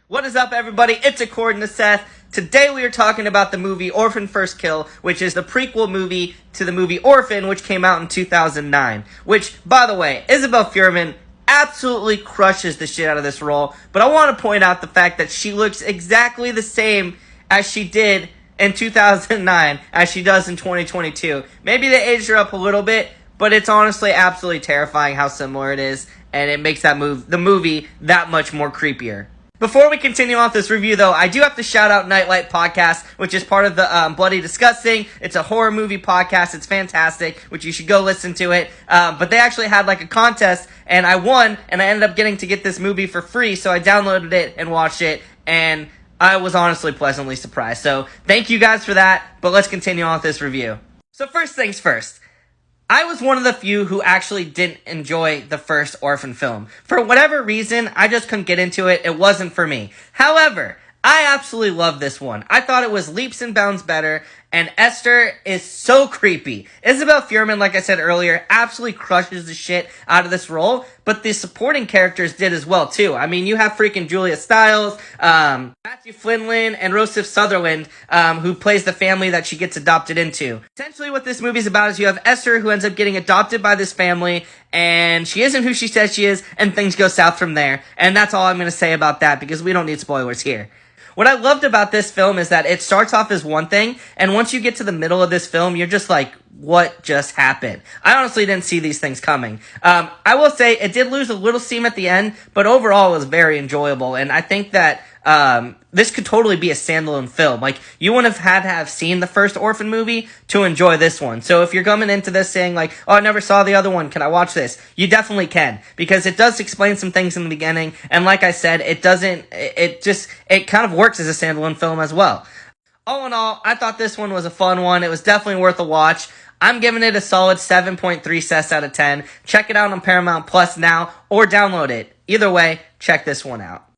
What is up, everybody? It's According to Seth. Today we are talking about the movie Orphan First Kill, which is the prequel movie to the movie Orphan, which came out in 2009. Which, by the way, Isabelle Fuhrman absolutely crushes the shit out of this role. But I want to point out the fact that she looks exactly the same as she did in 2009 as she does in 2022. Maybe they aged her up a little bit, but it's honestly absolutely terrifying how similar it is, and it makes the movie that much more creepier. Before we continue on with this review, though, I do have to shout out Nightlight Podcast, which is part of the Bloody Disgusting. It's a horror movie podcast. It's fantastic, which you should go listen to it. But they actually had like a contest, and I won, and I ended up getting to get this movie for free, so I downloaded it and watched it, and I was honestly pleasantly surprised. So thank you guys for that, but let's continue on with this review. So first things first. I was one of the few who actually didn't enjoy the first Orphan film. For whatever reason, I just couldn't get into it. It wasn't for me. However, I absolutely love this one. I thought it was leaps and bounds better, and Esther is so creepy. Isabelle Fuhrman, like I said earlier, absolutely crushes the shit out of this role, but the supporting characters did as well, too. I mean, you have freaking Julia Stiles, Matthew Flynn, and Rossif Sutherland, who plays the family that she gets adopted into. Essentially, what this movie is about is you have Esther, who ends up getting adopted by this family, and she isn't who she says she is, and things go south from there. And that's all I'm going to say about that, because we don't need spoilers here. What I loved about this film is that it starts off as one thing, and once you get to the middle of this film, you're just like, what just happened? I honestly didn't see these things coming. I will say it did lose a little steam at the end, but overall it was very enjoyable, and I think that this could totally be a standalone film. Like, you wouldn't have had to have seen the first Orphan movie to enjoy this one. So if you're coming into this saying like, oh, I never saw the other one, can I watch this? You definitely can, because it does explain some things in the beginning, and like I said, it kind of works as a standalone film as well. All in all, I thought this one was a fun one. It was definitely worth a watch. I'm giving it a solid 7.3 cents out of 10. Check it out on Paramount Plus now, or download it. Either way, check this one out.